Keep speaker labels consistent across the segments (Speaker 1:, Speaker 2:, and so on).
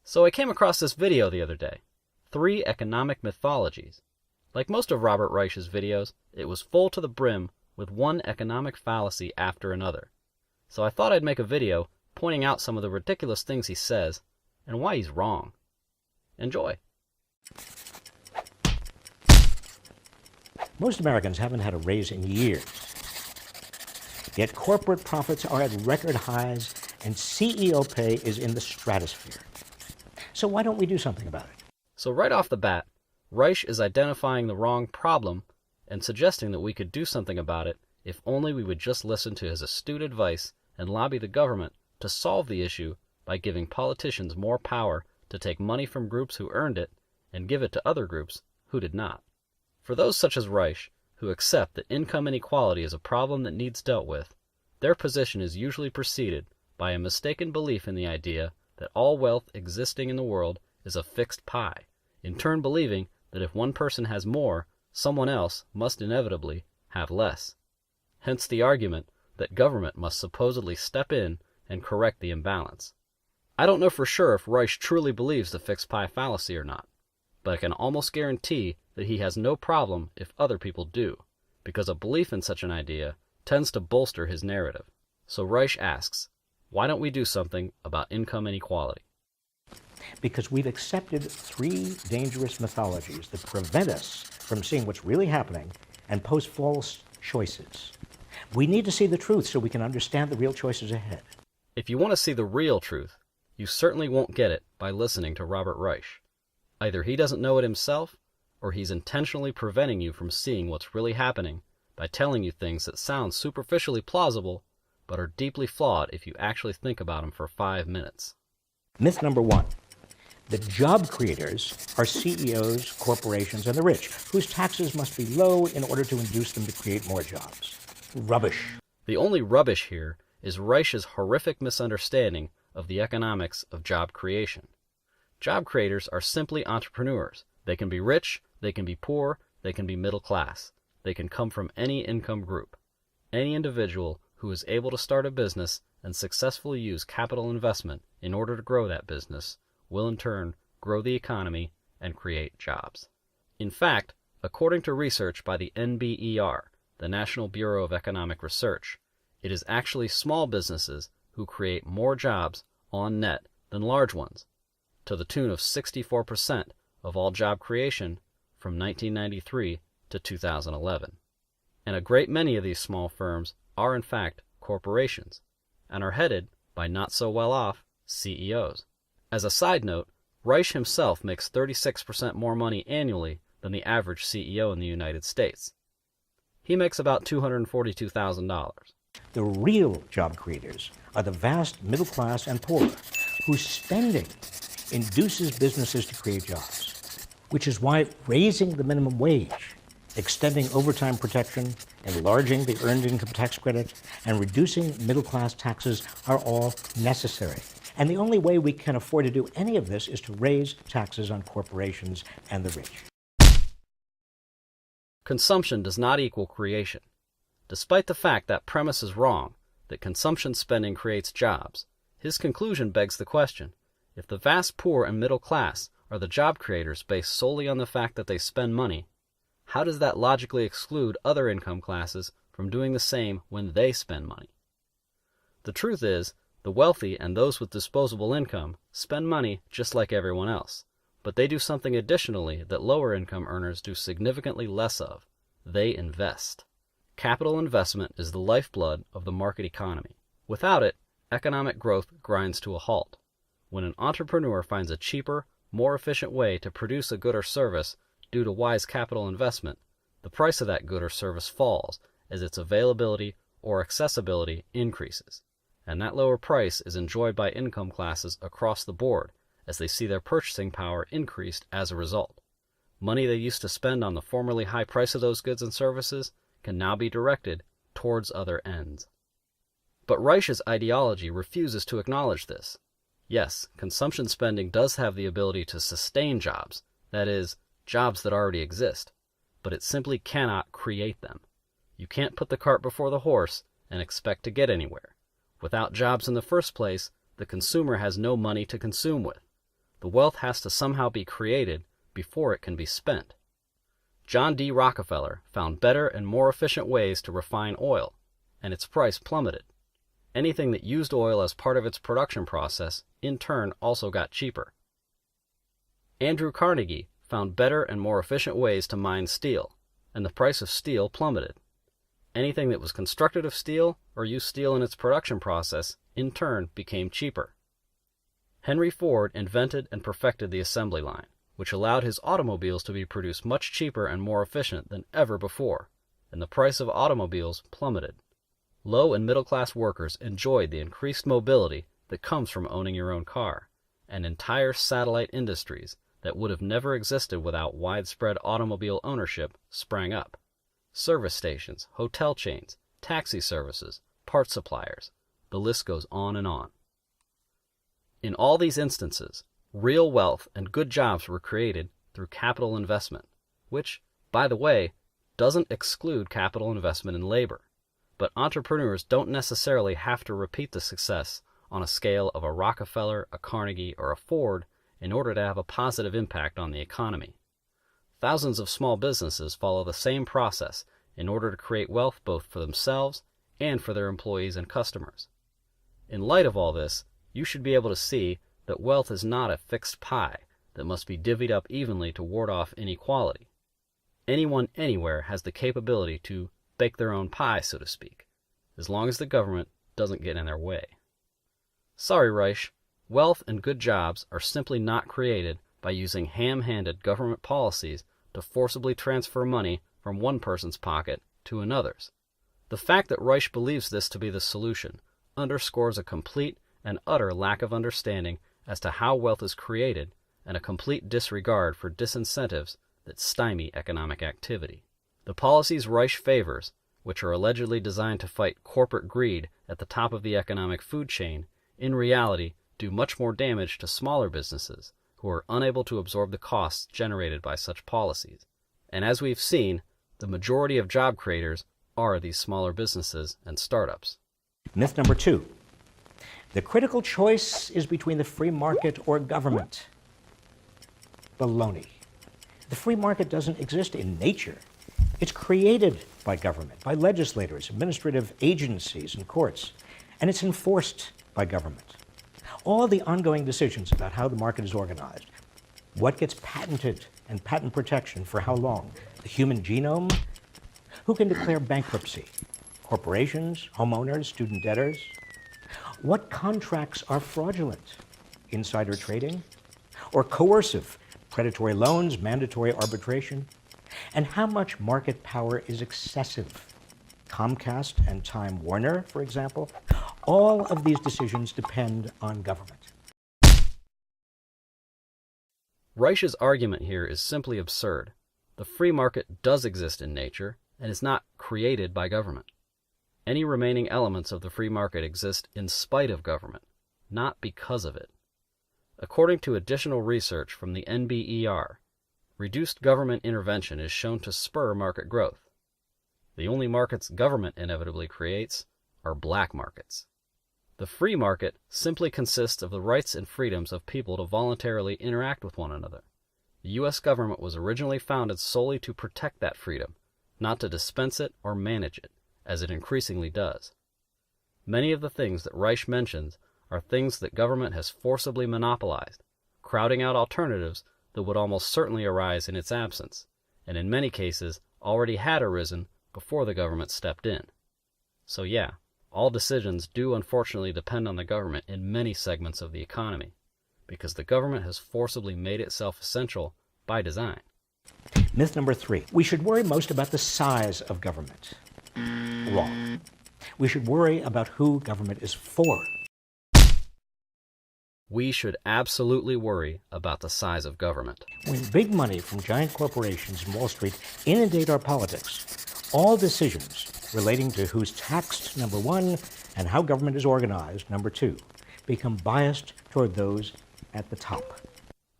Speaker 1: So I came across this video the other day, 3 Economic Mythologies. Like most of Robert Reich's videos, it was full to the brim with one economic fallacy after another. So I thought I'd make a video pointing out some of the ridiculous things he says and why he's wrong. Enjoy.
Speaker 2: Most Americans haven't had a raise in years. Yet corporate profits are at record highs and CEO pay is in the stratosphere. So why don't we do something about it?
Speaker 1: So right off the bat, Reich is identifying the wrong problem and suggesting that we could do something about it if only we would just listen to his astute advice and lobby the government to solve the issue by giving politicians more power to take money from groups who earned it and give it to other groups who did not. For those such as Reich, who accept that income inequality is a problem that needs dealt with, their position is usually preceded by a mistaken belief in the idea that all wealth existing in the world is a fixed pie, in turn believing that if one person has more, someone else must inevitably have less. Hence the argument that government must supposedly step in and correct the imbalance. I don't know for sure if Reich truly believes the fixed pie fallacy or not, but I can almost guarantee that he has no problem if other people do, because a belief in such an idea tends to bolster his narrative. So Reich asks, why don't we do something about income inequality?
Speaker 2: Because we've accepted 3 dangerous mythologies that prevent us from seeing what's really happening and pose false choices. We need to see the truth so we can understand the real choices ahead.
Speaker 1: If you want to see the real truth, you certainly won't get it by listening to Robert Reich. Either he doesn't know it himself, or he's intentionally preventing you from seeing what's really happening by telling you things that sound superficially plausible, but are deeply flawed if you actually think about them for 5 minutes.
Speaker 2: Myth number 1. The job creators are CEOs, corporations, and the rich, whose taxes must be low in order to induce them to create more jobs. Rubbish.
Speaker 1: The only rubbish here is Reich's horrific misunderstanding of the economics of job creation. Job creators are simply entrepreneurs. They can be rich, they can be poor, they can be middle class. They can come from any income group. Any individual who is able to start a business and successfully use capital investment in order to grow that business will in turn grow the economy and create jobs. In fact, according to research by the NBER, the National Bureau of Economic Research, it is actually small businesses who create more jobs on net than large ones, to the tune of 64% of all job creation from 1993 to 2011. And a great many of these small firms are in fact corporations, and are headed by not-so-well-off CEOs. As a side note, Reich himself makes 36% more money annually than the average CEO in the United States. He makes about $242,000.
Speaker 2: The real job creators are the vast middle class and poor, whose spending induces businesses to create jobs, which is why raising the minimum wage, extending overtime protection, enlarging the earned income tax credit, and reducing middle class taxes are all necessary. And the only way we can afford to do any of this is to raise taxes on corporations and the rich.
Speaker 1: Consumption does not equal creation. Despite the fact that premise is wrong, that consumption spending creates jobs, his conclusion begs the question, if the vast poor and middle class are the job creators based solely on the fact that they spend money, how does that logically exclude other income classes from doing the same when they spend money? The truth is, the wealthy and those with disposable income spend money just like everyone else, but they do something additionally that lower income earners do significantly less of. They invest. Capital investment is the lifeblood of the market economy. Without it, economic growth grinds to a halt. When an entrepreneur finds a cheaper, more efficient way to produce a good or service due to wise capital investment, the price of that good or service falls as its availability or accessibility increases, and that lower price is enjoyed by income classes across the board as they see their purchasing power increased as a result. Money they used to spend on the formerly high price of those goods and services can now be directed towards other ends. But Reich's ideology refuses to acknowledge this. Yes, consumption spending does have the ability to sustain jobs, that is, jobs that already exist, but it simply cannot create them. You can't put the cart before the horse and expect to get anywhere. Without jobs in the first place, the consumer has no money to consume with. The wealth has to somehow be created before it can be spent. John D. Rockefeller found better and more efficient ways to refine oil, and its price plummeted. Anything that used oil as part of its production process, in turn, also got cheaper. Andrew Carnegie found better and more efficient ways to mine steel, and the price of steel plummeted. Anything that was constructed of steel or used steel in its production process, in turn, became cheaper. Henry Ford invented and perfected the assembly line, which allowed his automobiles to be produced much cheaper and more efficient than ever before, and the price of automobiles plummeted. Low and middle-class workers enjoyed the increased mobility that comes from owning your own car, and entire satellite industries that would have never existed without widespread automobile ownership sprang up. Service stations, hotel chains, taxi services, parts suppliers, the list goes on and on. In all these instances, real wealth and good jobs were created through capital investment, which, by the way, doesn't exclude capital investment in labor. But entrepreneurs don't necessarily have to repeat the success on a scale of a Rockefeller, a Carnegie, or a Ford in order to have a positive impact on the economy. Thousands of small businesses follow the same process in order to create wealth both for themselves and for their employees and customers. In light of all this, you should be able to see that wealth is not a fixed pie that must be divvied up evenly to ward off inequality. Anyone anywhere has the capability to bake their own pie, so to speak, as long as the government doesn't get in their way. Sorry, Reich, wealth and good jobs are simply not created by using ham-handed government policies to forcibly transfer money from one person's pocket to another's. The fact that Reich believes this to be the solution underscores a complete and utter lack of understanding as to how wealth is created and a complete disregard for disincentives that stymie economic activity. The policies Reich favors, which are allegedly designed to fight corporate greed at the top of the economic food chain, in reality do much more damage to smaller businesses who are unable to absorb the costs generated by such policies. And as we've seen, the majority of job creators are these smaller businesses and startups.
Speaker 2: Myth number 2. The critical choice is between the free market or government. Baloney. The free market doesn't exist in nature. It's created by government, by legislators, administrative agencies, and courts, and it's enforced by government. All the ongoing decisions about how the market is organized, what gets patented and patent protection for how long, the human genome, who can declare bankruptcy, corporations, homeowners, student debtors, what contracts are fraudulent, insider trading, or coercive, predatory loans, mandatory arbitration, and how much market power is excessive. Comcast and Time Warner, for example, all of these decisions depend on government.
Speaker 1: Reich's argument here is simply absurd. The free market does exist in nature and is not created by government. Any remaining elements of the free market exist in spite of government, not because of it. According to additional research from the NBER, reduced government intervention is shown to spur market growth. The only markets government inevitably creates are black markets. The free market simply consists of the rights and freedoms of people to voluntarily interact with one another. The U.S. government was originally founded solely to protect that freedom, not to dispense it or manage it, as it increasingly does. Many of the things that Reich mentions are things that government has forcibly monopolized, crowding out alternatives that would almost certainly arise in its absence, and in many cases already had arisen before the government stepped in. So yeah, all decisions do unfortunately depend on the government in many segments of the economy, because the government has forcibly made itself essential by design.
Speaker 2: Myth number 3. We should worry most about the size of government. Wrong. We should worry about who government is for.
Speaker 1: We should absolutely worry about the size of government.
Speaker 2: When big money from giant corporations and Wall Street inundate our politics, all decisions relating to who's taxed, number 1, and how government is organized, number 2, become biased toward those at the top.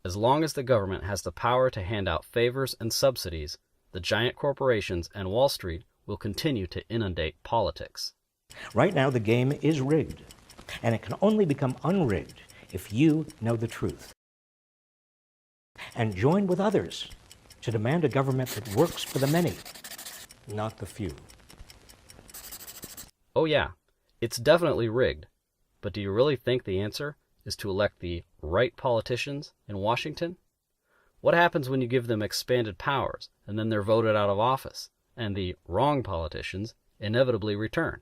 Speaker 1: As long as the government has the power to hand out favors and subsidies, the giant corporations and Wall Street will continue to inundate politics.
Speaker 2: Right now, the game is rigged, and it can only become unrigged if you know the truth. and join with others to demand a government that works for the many, not the few.
Speaker 1: Oh yeah, it's definitely rigged. But do you really think the answer is to elect the right politicians in Washington? What happens when you give them expanded powers and then they're voted out of office and the wrong politicians inevitably return?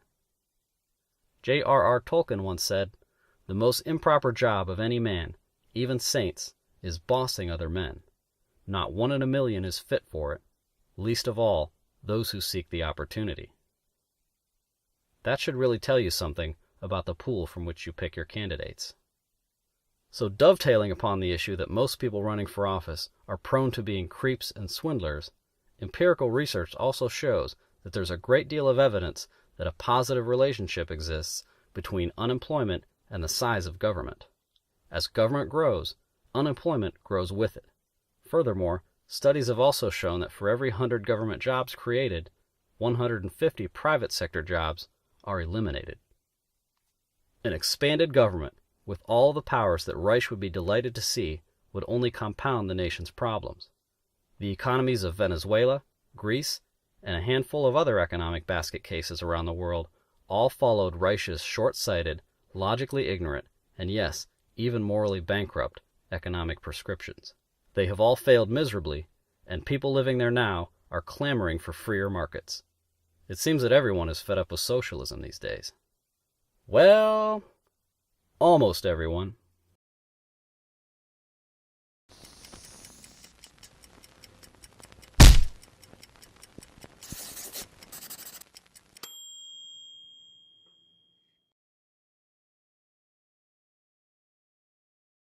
Speaker 1: J.R.R. Tolkien once said, "The most improper job of any man, even saints, is bossing other men. Not one in a million is fit for it, least of all those who seek the opportunity." That should really tell you something about the pool from which you pick your candidates. So dovetailing upon the issue that most people running for office are prone to being creeps and swindlers, empirical research also shows that there's a great deal of evidence that a positive relationship exists between unemployment and the size of government. As government grows, unemployment grows with it. Furthermore, studies have also shown that for every 100 government jobs created, 150 private sector jobs are eliminated. An expanded government, with all the powers that Reich would be delighted to see, would only compound the nation's problems. The economies of Venezuela, Greece, and a handful of other economic basket cases around the world all followed Reich's short-sighted, logically ignorant, and yes, even morally bankrupt economic prescriptions. They have all failed miserably, and people living there now are clamoring for freer markets. It seems that everyone is fed up with socialism these days. Well, almost everyone.